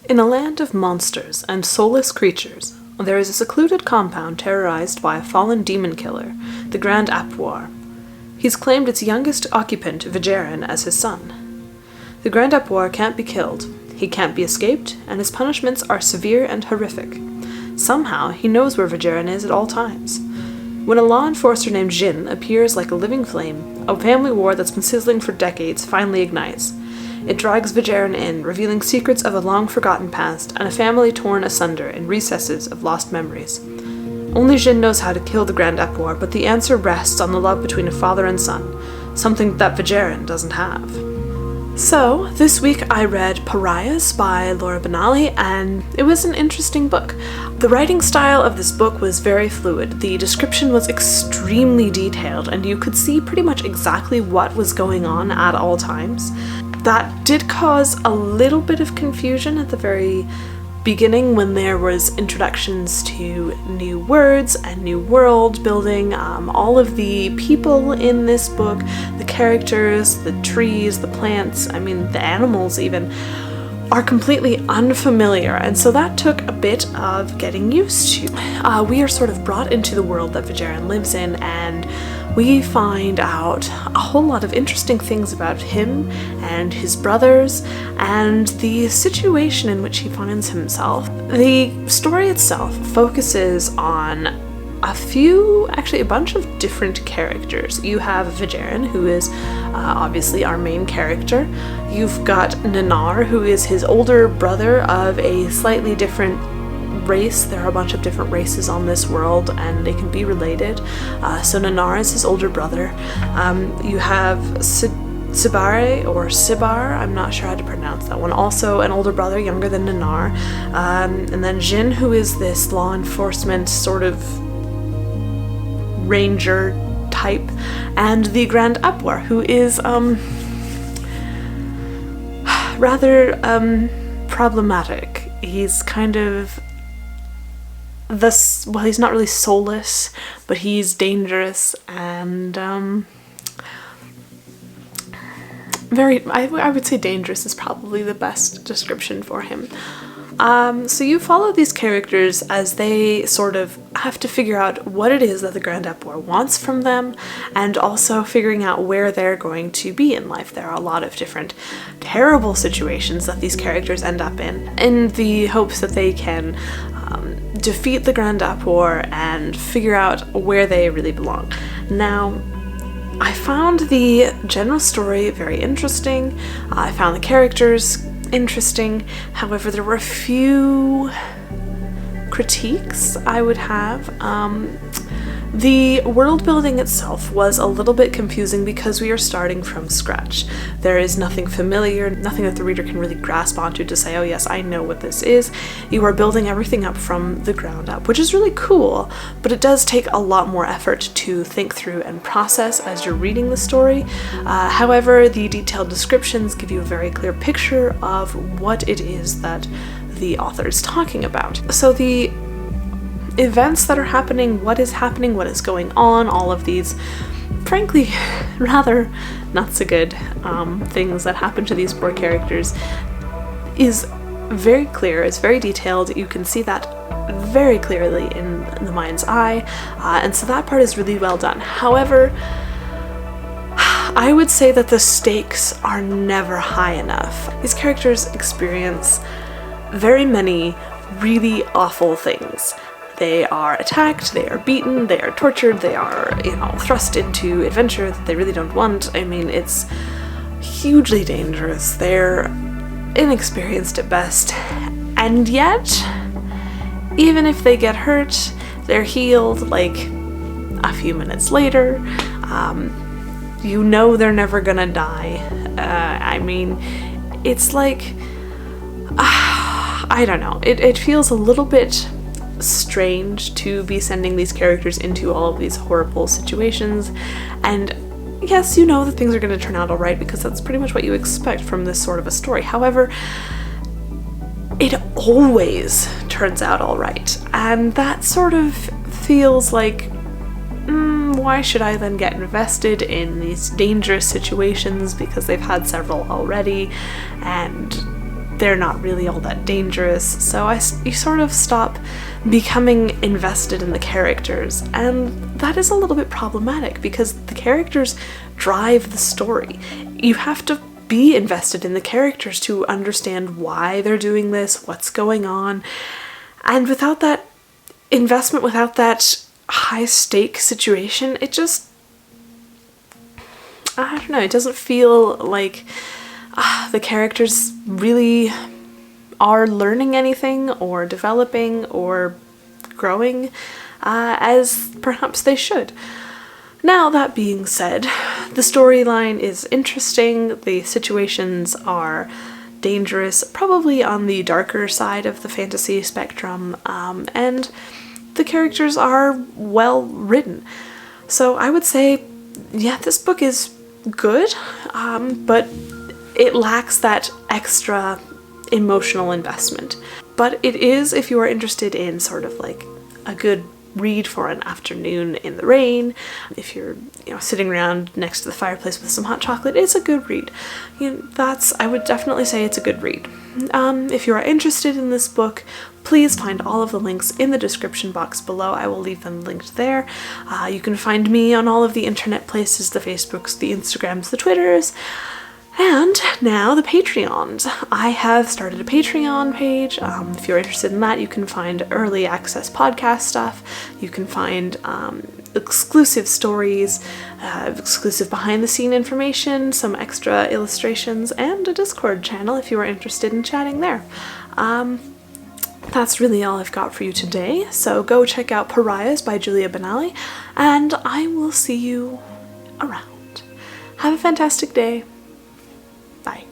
In a land of monsters and soulless creatures, there is a secluded compound terrorized by a fallen demon killer, the Grand Apuar. He's claimed its youngest occupant, Vigerin, as his son. The Grand Apuar can't be killed, he can't be escaped, and his punishments are severe and horrific. Somehow, he knows where Vigerin is at all times. When a law enforcer named Jin appears like a living flame, a family war that's been sizzling for decades finally ignites. It drags Vigerin in, revealing secrets of a long-forgotten past and a family torn asunder in recesses of lost memories. Only Jin knows how to kill the Grand Apuar, but the answer rests on the love between a father and son, something that Vigerin doesn't have. So, this week I read Pariahs by Julia Benally, and it was an interesting book. The writing style of this book was very fluid. The description was extremely detailed, and you could see pretty much exactly what was going on at all times. That did cause a little bit of confusion at the very beginning when there was introductions to new words and new world building. All of the people in this book, the characters, the trees, the plants, the animals even, are completely unfamiliar, and so that took a bit of getting used to. We are sort of brought into the world that Vigerin lives in, and we find out a whole lot of interesting things about him and his brothers and the situation in which he finds himself. The story itself focuses on a bunch of different characters. You have Vigerin, who is obviously our main character. You've got Nanar, who is his older brother of a slightly different race. There are a bunch of different races on this world and they can be related. So Nanar is his older brother. You have Sibare, or Sibar, I'm not sure how to pronounce that one, also an older brother, younger than Nanar. And then Jin, who is this law enforcement sort of ranger type, and the Grand Apuar, who is rather problematic. He's kind of he's not really soulless, but he's dangerous and I would say dangerous is probably the best description for him. So you follow these characters as they sort of have to figure out what it is that the Grand Apuar wants from them, and also figuring out where they're going to be in life. There are a lot of different terrible situations that these characters end up in the hopes that they can defeat the Grand Apuar and figure out where they really belong. Now, I found the general story very interesting. I found the characters interesting. However, there were a few critiques I would have. The world building itself was a little bit confusing because we are starting from scratch. There is nothing familiar, nothing that the reader can really grasp onto to say, oh yes, I know what this is. You are building everything up from the ground up, which is really cool, but it does take a lot more effort to think through and process as you're reading the story. However, the detailed descriptions give you a very clear picture of what it is that the author is talking about. So the events that are happening, what is going on, all of these, frankly, rather not so good things that happen to these poor characters is very clear, it's very detailed, you can see that very clearly in the mind's eye, and so that part is really well done. However, I would say that the stakes are never high enough. These characters experience very many really awful things. They are attacked, they are beaten, they are tortured, they are, thrust into adventure that they really don't want. It's hugely dangerous. They're inexperienced at best. And yet, even if they get hurt, they're healed like a few minutes later. They're never gonna die. It's like, I don't know. It feels a little bit strange to be sending these characters into all of these horrible situations, and yes, that things are going to turn out alright because that's pretty much what you expect from this sort of a story. However, it always turns out alright, and that sort of feels like, why should I then get invested in these dangerous situations because they've had several already, and they're not really all that dangerous, so you sort of stop becoming invested in the characters, and that is a little bit problematic because the characters drive the story. You have to be invested in the characters to understand why they're doing this, what's going on, and without that investment, without that high stake situation, it just, I don't know, it doesn't feel like the characters really are learning anything or developing or growing as perhaps they should. Now, that being said, the storyline is interesting, the situations are dangerous, probably on the darker side of the fantasy spectrum, and the characters are well written. So I would say, yeah, this book is good, but it lacks that extra emotional investment. But it is, if you are interested in sort of like a good read for an afternoon in the rain, if you're, sitting around next to the fireplace with some hot chocolate, it's a good read. I would definitely say it's a good read. If you are interested in this book, please find all of the links in the description box below. I will leave them linked there. You can find me on all of the internet places, the Facebooks, the Instagrams, the Twitters, and now the Patreons. I have started a Patreon page. If you're interested in that, you can find early access podcast stuff. You can find exclusive stories, exclusive behind the scene information, some extra illustrations, and a Discord channel if you are interested in chatting there. That's really all I've got for you today. So go check out Pariahs by Julia Benally, and I will see you around. Have a fantastic day. Bye.